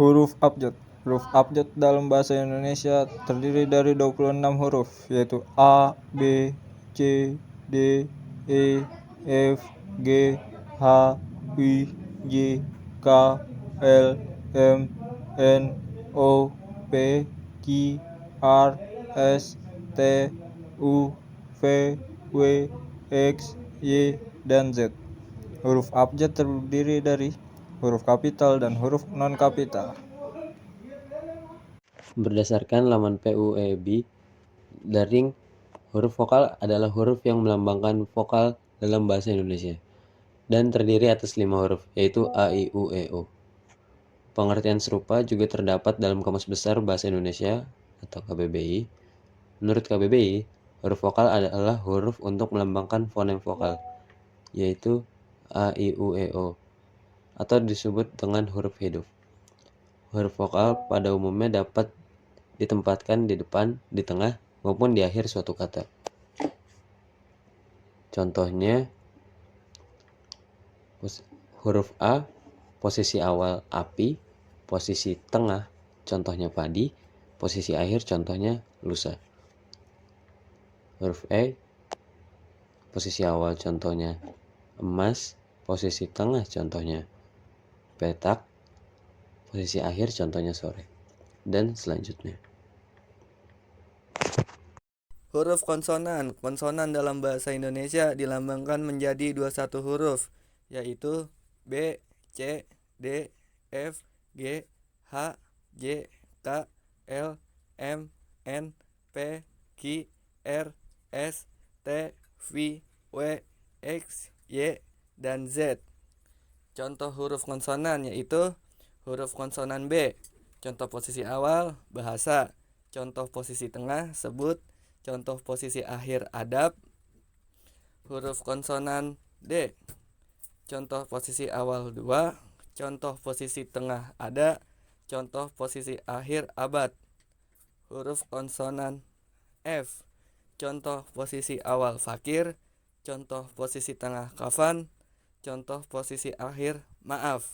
Huruf abjad. Huruf abjad dalam bahasa Indonesia terdiri dari 26 huruf, yaitu A, B, C, D, E, F, G, H, I, J, K, L, M, N, O, P, Q, R, S, T, U, V, W, X, Y, dan Z. Huruf abjad terdiri dari huruf kapital dan huruf non-kapital. Berdasarkan laman PUEB, daring huruf vokal adalah huruf yang melambangkan vokal dalam bahasa Indonesia dan terdiri atas 5 huruf, yaitu A, I, U, E, O. Pengertian serupa juga terdapat dalam Kamus Besar Bahasa Indonesia atau KBBI. Menurut KBBI, huruf vokal adalah huruf untuk melambangkan fonem vokal, yaitu A, I, U, E, O, atau disebut dengan huruf hidup. Huruf vokal pada umumnya dapat ditempatkan di depan, di tengah, maupun di akhir suatu kata. Contohnya, huruf A, posisi awal api, posisi tengah, contohnya padi, posisi akhir, contohnya lusa. Huruf E, posisi awal, contohnya emas, posisi tengah, contohnya petak, posisi akhir, contohnya sore, dan selanjutnya. Huruf konsonan. Konsonan dalam bahasa Indonesia dilambangkan menjadi 21 huruf, yaitu B, C, D, F, G, H, J, K, L, M, N, P, Q, R, S, T, V, W, X, Y, dan Z. Contoh huruf konsonan yaitu huruf konsonan B. Contoh posisi awal bahasa. Contoh posisi tengah sebut. Contoh posisi akhir adab. Huruf konsonan D. Contoh posisi awal 2. Contoh posisi tengah ada. Contoh posisi akhir abad. Huruf konsonan F. Contoh posisi awal fakir. Contoh posisi tengah kafan. Contoh posisi akhir maaf.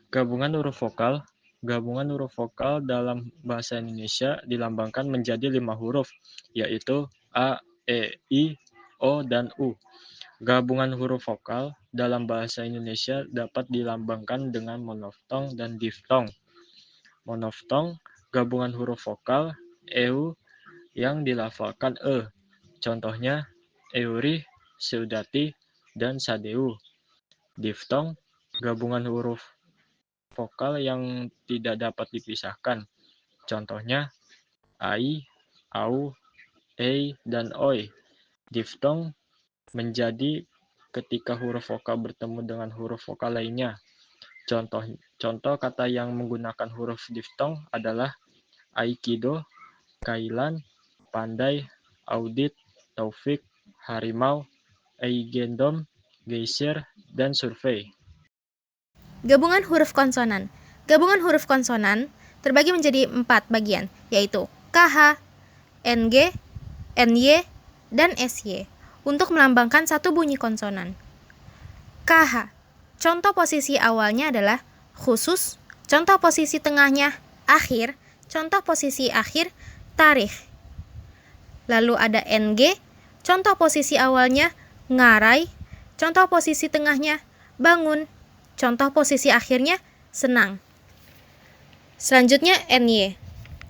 Gabungan huruf vokal. Gabungan huruf vokal dalam bahasa Indonesia dilambangkan menjadi 5 huruf, yaitu A, E, I, O, dan U. Gabungan huruf vokal dalam bahasa Indonesia dapat dilambangkan dengan monoftong dan diftong. Monoftong, gabungan huruf vokal EU yang dilafalkan E. Contohnya Euri, Seudati, dan Sadeu. Diftong, gabungan huruf vokal yang tidak dapat dipisahkan. Contohnya ai, au, ei, dan oi. Diftong menjadi ketika huruf vokal bertemu dengan huruf vokal lainnya. Contoh kata yang menggunakan huruf diftong adalah aikido, kailan, pandai, audit, taufik, harimau, eigendom, geisir, dan survei. Gabungan huruf konsonan. Gabungan huruf konsonan terbagi menjadi 4 bagian, yaitu KH, NG, NY, dan SY untuk melambangkan satu bunyi konsonan. KH. Contoh posisi awalnya adalah khusus, contoh posisi tengahnya akhir, contoh posisi akhir tarikh. Lalu ada NG, contoh posisi awalnya ngarai, contoh posisi tengahnya bangun, contoh posisi akhirnya senang. Selanjutnya NY.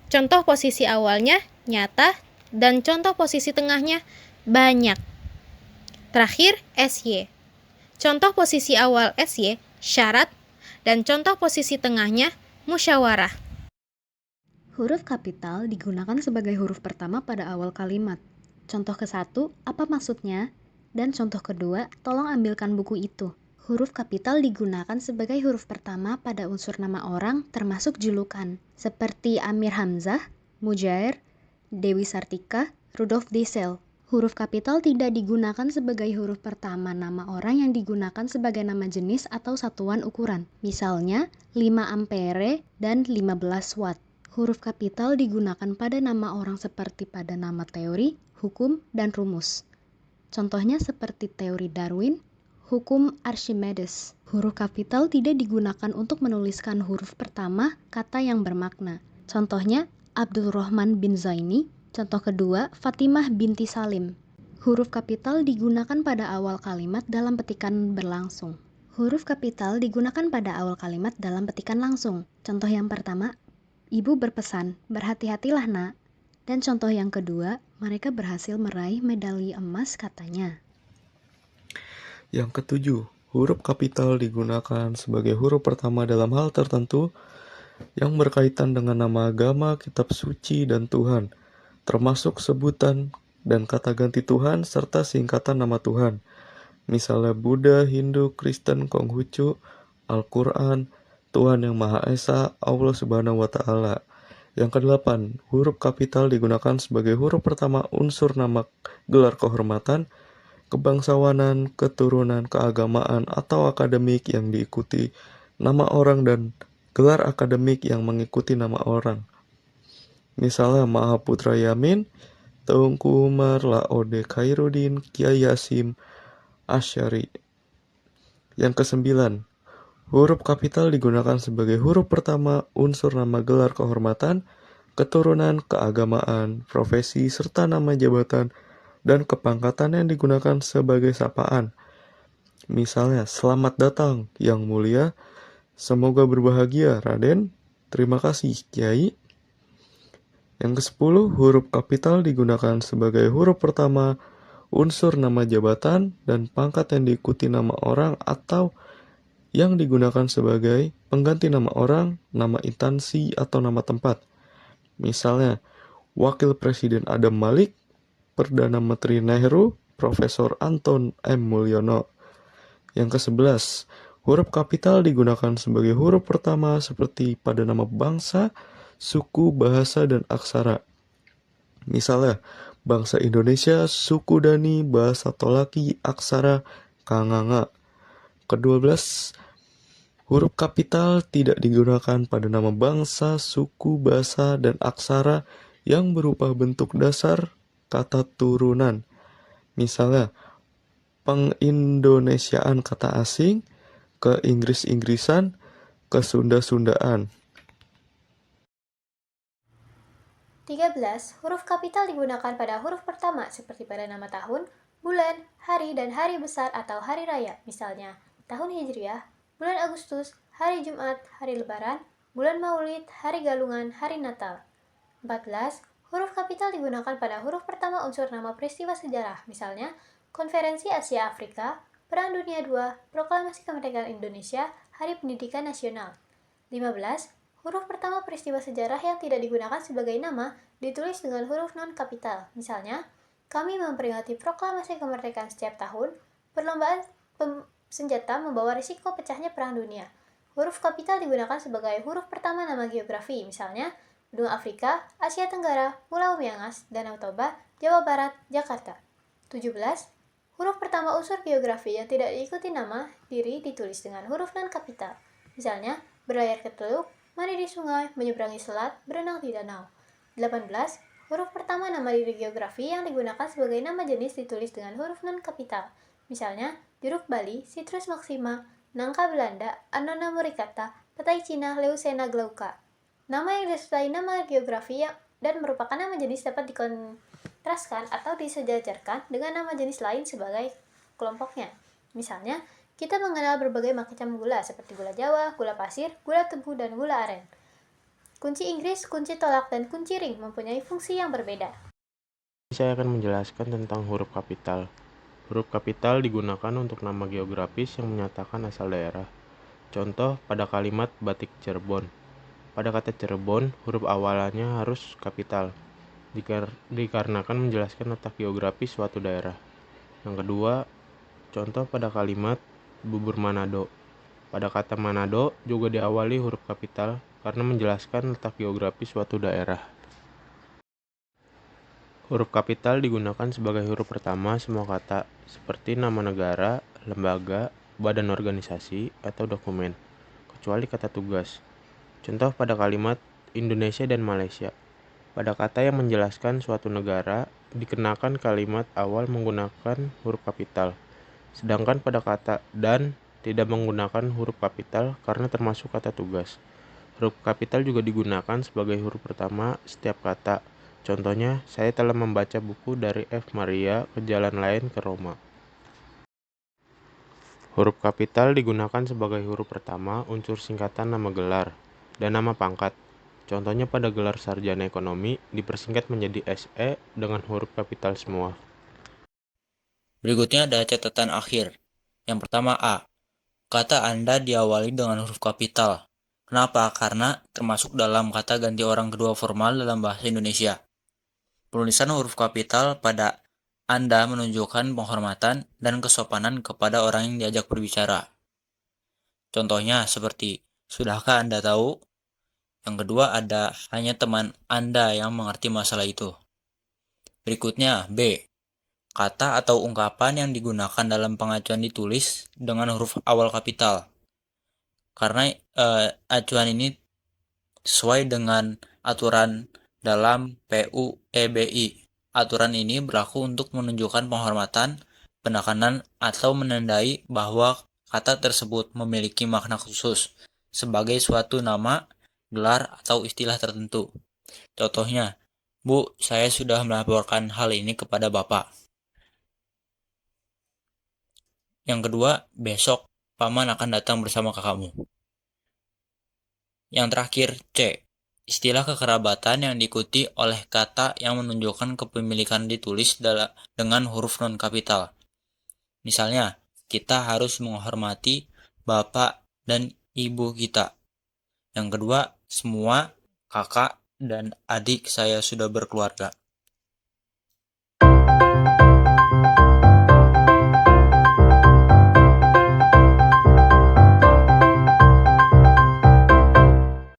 Contoh posisi awalnya nyata dan contoh posisi tengahnya banyak. Terakhir SY. Contoh posisi awal SY syarat dan contoh posisi tengahnya musyawarah. Huruf kapital digunakan sebagai huruf pertama pada awal kalimat. Contoh ke-1, apa maksudnya? Dan contoh kedua, tolong ambilkan buku itu. Huruf kapital digunakan sebagai huruf pertama pada unsur nama orang termasuk julukan, seperti Amir Hamzah, Mujair, Dewi Sartika, Rudolf Diesel. Huruf kapital tidak digunakan sebagai huruf pertama nama orang yang digunakan sebagai nama jenis atau satuan ukuran. Misalnya, 5 ampere dan 15 watt. Huruf kapital digunakan pada nama orang seperti pada nama teori, hukum, dan rumus. Contohnya seperti teori Darwin, hukum Archimedes. Huruf kapital tidak digunakan untuk menuliskan huruf pertama kata yang bermakna. Contohnya, Abdul Rahman bin Zaini. Contoh kedua, Fatimah binti Salim. Huruf kapital digunakan pada awal kalimat dalam petikan berlangsung. Huruf kapital digunakan pada awal kalimat dalam petikan langsung. Contoh yang pertama, ibu berpesan, berhati-hatilah nak. Dan contoh yang kedua, mereka berhasil meraih medali emas katanya. Yang ketujuh, huruf kapital digunakan sebagai huruf pertama dalam hal tertentu yang berkaitan dengan nama agama, kitab suci, dan Tuhan, termasuk sebutan dan kata ganti Tuhan serta singkatan nama Tuhan. Misalnya Buddha, Hindu, Kristen, Konghucu, Al-Quran, Tuhan yang Maha Esa, Allah Subhanahu wa Ta'ala. Yang kedelapan, huruf kapital digunakan sebagai huruf pertama unsur nama gelar kehormatan, kebangsawanan, keturunan, keagamaan, atau akademik yang diikuti nama orang dan gelar akademik yang mengikuti nama orang. Misalnya Mahaputra Yamin, Teungku Umar, Laode Khairuddin, Kiai Yasim, Asy'ari. Yang kesembilan, huruf kapital digunakan sebagai huruf pertama unsur nama gelar kehormatan, keturunan, keagamaan, profesi, serta nama jabatan dan kepangkatan yang digunakan sebagai sapaan. Misalnya, selamat datang yang mulia, semoga berbahagia Raden, terima kasih Kiai. Yang ke-10, huruf kapital digunakan sebagai huruf pertama unsur nama jabatan dan pangkat yang diikuti nama orang atau yang digunakan sebagai pengganti nama orang, nama instansi, atau nama tempat. Misalnya, Wakil Presiden Adam Malik, Perdana Menteri Nehru, Profesor Anton M. Mulyono. Yang ke-11, huruf kapital digunakan sebagai huruf pertama seperti pada nama bangsa, suku, bahasa, dan aksara. Misalnya, bangsa Indonesia, suku Dani, bahasa Tolaki, aksara Kanganga. Ke-12, huruf kapital tidak digunakan pada nama bangsa, suku, bahasa, dan aksara yang berupa bentuk dasar kata turunan. Misalnya, pengindonesiaan kata asing, ke-Inggris-Inggrisan, ke-Sunda-Sundaan. 13. Huruf kapital digunakan pada huruf pertama seperti pada nama tahun, bulan, hari, dan hari besar atau hari raya. Misalnya, tahun Hijriah, bulan Agustus, hari Jumat, hari Lebaran, bulan Maulid, hari Galungan, hari Natal. 14. Huruf kapital digunakan pada huruf pertama unsur nama peristiwa sejarah. Misalnya, Konferensi Asia Afrika, Perang Dunia II, Proklamasi Kemerdekaan Indonesia, Hari Pendidikan Nasional. 15. Huruf pertama peristiwa sejarah yang tidak digunakan sebagai nama ditulis dengan huruf non-kapital. Misalnya, kami memperingati proklamasi kemerdekaan setiap tahun, perlombaan senjata membawa risiko pecahnya perang dunia. Huruf kapital digunakan sebagai huruf pertama nama geografi. Misalnya, benua Afrika, Asia Tenggara, Pulau Miangas, Danau Toba, Jawa Barat, Jakarta. 17. Huruf pertama unsur geografi yang tidak diikuti nama diri ditulis dengan huruf non-kapital. Misalnya, berlayar ke teluk, mandi di sungai, menyeberangi selat, berenang di danau. 18. Huruf pertama nama diri geografi yang digunakan sebagai nama jenis ditulis dengan huruf non-kapital. Misalnya, jeruk Bali, Citrus maxima, nangka Belanda, Annona muricata, petai Cina, Leucena glauca. Nama yang disertai nama geografi dan merupakan nama jenis dapat dikontraskan atau disejajarkan dengan nama jenis lain sebagai kelompoknya. Misalnya, kita mengenal berbagai macam gula seperti gula Jawa, gula pasir, gula tebu, dan gula aren. Kunci Inggris, kunci tolak, dan kunci ring mempunyai fungsi yang berbeda. Saya akan menjelaskan tentang huruf kapital. Huruf kapital digunakan untuk nama geografis yang menyatakan asal daerah. Contoh pada kalimat batik Cirebon. Pada kata Cirebon, huruf awalannya harus kapital, dikarenakan menjelaskan letak geografis suatu daerah. Yang kedua, contoh pada kalimat bubur Manado. Pada kata Manado juga diawali huruf kapital karena menjelaskan letak geografis suatu daerah. Huruf kapital digunakan sebagai huruf pertama semua kata, seperti nama negara, lembaga, badan organisasi, atau dokumen, kecuali kata tugas. Contoh pada kalimat Indonesia dan Malaysia. Pada kata yang menjelaskan suatu negara, dikenakan kalimat awal menggunakan huruf kapital. Sedangkan pada kata dan tidak menggunakan huruf kapital karena termasuk kata tugas. Huruf kapital juga digunakan sebagai huruf pertama setiap kata. Contohnya, saya telah membaca buku dari F. Maria ke jalan lain ke Roma. Huruf kapital digunakan sebagai huruf pertama unsur singkatan nama gelar dan nama pangkat. Contohnya pada gelar sarjana ekonomi dipersingkat menjadi SE dengan huruf kapital semua. Berikutnya ada catatan akhir. Yang pertama A. Kata Anda diawali dengan huruf kapital. Kenapa? Karena termasuk dalam kata ganti orang kedua formal dalam bahasa Indonesia. Penulisan huruf kapital pada Anda menunjukkan penghormatan dan kesopanan kepada orang yang diajak berbicara. Contohnya seperti, sudahkah Anda tahu? Yang kedua ada hanya teman Anda yang mengerti masalah itu. Berikutnya B. Kata atau ungkapan yang digunakan dalam pengacuan ditulis dengan huruf awal kapital. Karena acuan ini sesuai dengan aturan dalam PUEBI. Aturan ini berlaku untuk menunjukkan penghormatan, penekanan, atau menandai bahwa kata tersebut memiliki makna khusus sebagai suatu nama, gelar, atau istilah tertentu. Contohnya, Bu, saya sudah melaporkan hal ini kepada Bapak. Yang kedua, besok Paman akan datang bersama kakakmu. Yang terakhir, C. Istilah kekerabatan yang diikuti oleh kata yang menunjukkan kepemilikan ditulis dengan huruf non-kapital. Misalnya, kita harus menghormati bapak dan ibu kita. Yang kedua, semua kakak dan adik saya sudah berkeluarga.